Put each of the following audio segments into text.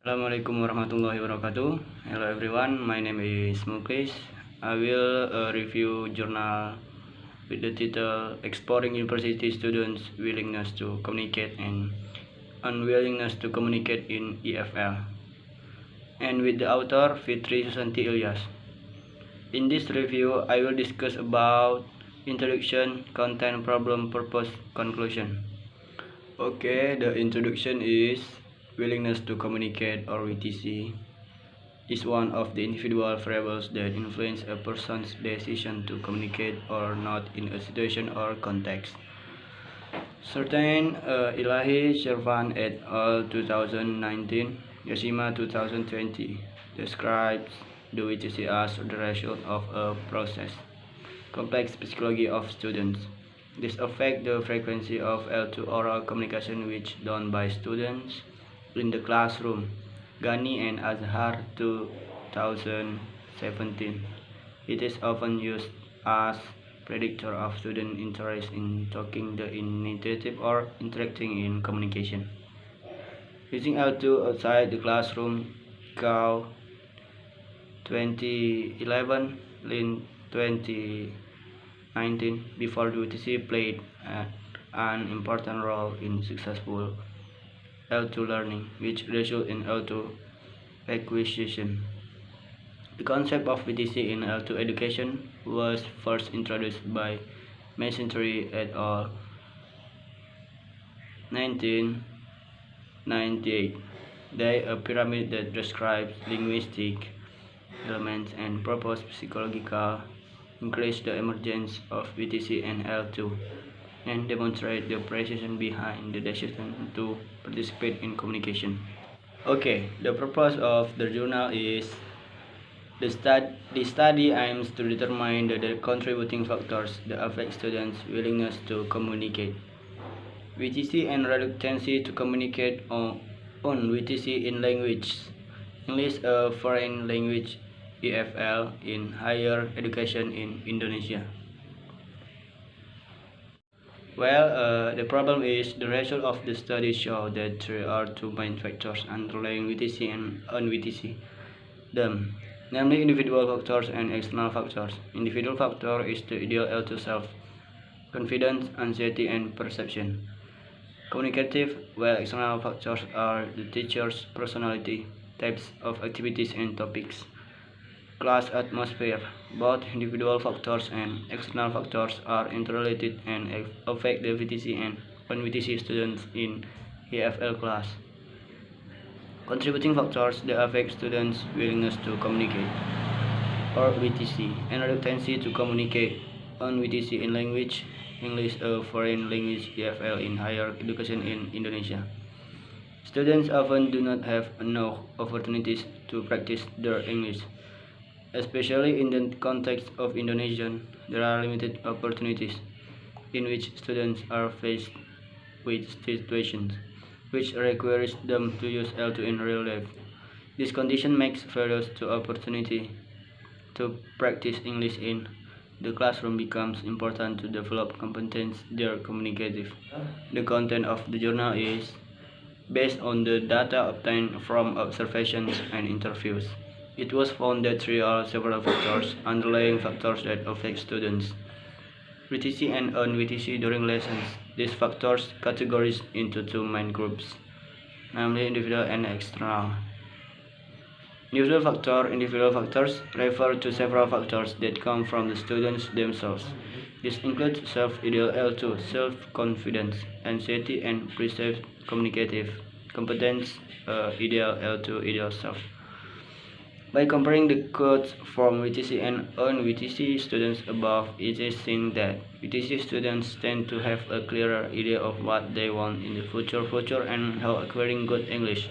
Assalamualaikum warahmatullahi wabarakatuh. Hello everyone, my name is Muklis. I will review journal with the title Exploring University Students' Willingness to Communicate and Unwillingness to Communicate in EFL, and with the author Fitri Susanti Ilyas. In this review, I will discuss about introduction, content, problem, purpose, conclusion. Okay, the introduction is willingness to communicate, or WTC, is one of the individual variables that influence a person's decision to communicate or not in a situation or context. Certain Ilahi Shervan et al. 2019, Yashima 2020 describes the WTC as the result of a process, complex psychology of students. This affects the frequency of L2 oral communication which done by students in the classroom. Ghani and Azhar 2017. It is often used as predictor of student interest in talking, the initiative, or interacting in communication. Using L2 outside the classroom, Cow 2011, Lin 2019, before WTC played an important role in successful L2 learning, which resulted in L2 acquisition. The concept of WTC in L2 education was first introduced by Mesentry et al. 1998. They a pyramid that describes linguistic elements and proposed psychological increase the emergence of WTC and L2 and demonstrate the precision behind the decision to participate in communication. Okay, the purpose of the journal is the study aims to determine the contributing factors that affect students' willingness to communicate. WTC and reluctancy to communicate on WTC in language. English a foreign language, EFL, in higher education in Indonesia. Well, the problem is the result of the study show that there are two main factors underlying WTC and un-WTC, them, namely individual factors and external factors. Individual factor is the ideal L2 self, confidence, anxiety, and perception. Communicative, while external factors are the teacher's personality, types of activities and topics. Class atmosphere. Both individual factors and external factors are interrelated and affect the VTC and non-VTC students in EFL class. Contributing factors that affect students' willingness to communicate, or VTC, and reluctancy to communicate on VTC in language, English a foreign language, EFL, in higher education in Indonesia. Students often do not have enough opportunities to practice their English. Especially in the context of Indonesian, there are limited opportunities in which students are faced with situations which requires them to use L2 in real life. This condition makes various to opportunity to practice English in the classroom becomes important to develop competence there communicative. The content of the journal is based on the data obtained from observations and interviews. It was found that there are several factors, underlying factors that affect students' VTC and un-VTC during lessons. These factors categorized into two main groups, namely individual and external. Individual factors refer to several factors that come from the students themselves. This includes self-ideal L2, self-confidence, anxiety, and perceived communicative competence, ideal L2, ideal self. By comparing the codes from VTC and un-VTC students above, it is seen that VTC students tend to have a clearer idea of what they want in the future and how acquiring good English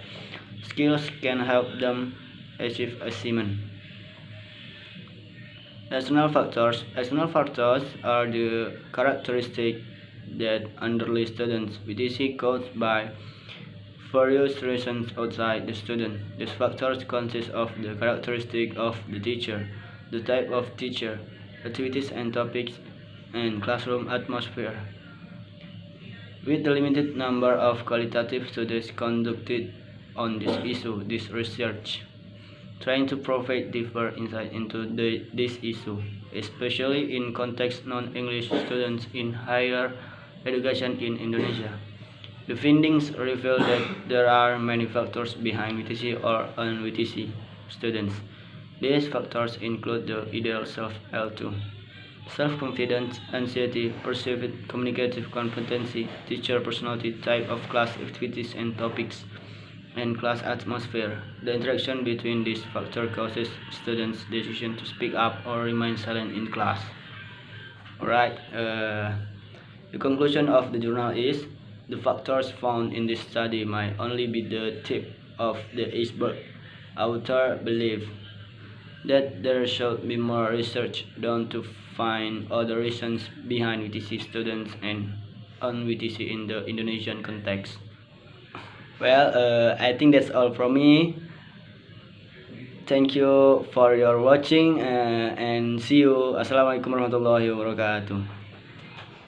skills can help them achieve achievement. External factors are the characteristics that underlie students' VTC caused by various reasons outside the student. These factors consist of the characteristic of the teacher, the type of teacher, activities and topics, and classroom atmosphere. With the limited number of qualitative studies conducted on this issue, this research, trying to provide deeper insight into this issue, especially in context non-English students in higher education in Indonesia. The findings reveal that there are many factors behind VTC or un-VTC students. These factors include the ideal self-L2, self-confidence, anxiety, perceived communicative competency, teacher personality, type of class activities and topics, and class atmosphere. The interaction between these factors causes students' decision to speak up or remain silent in class. Alright, the conclusion of the journal is the factors found in this study might only be the tip of the iceberg. Author believe that there should be more research done to find other reasons behind VTC students and un-VTC in the Indonesian context. Well, I think that's all from me. Thank you for your watching and see you. Assalamualaikum warahmatullahi wabarakatuh.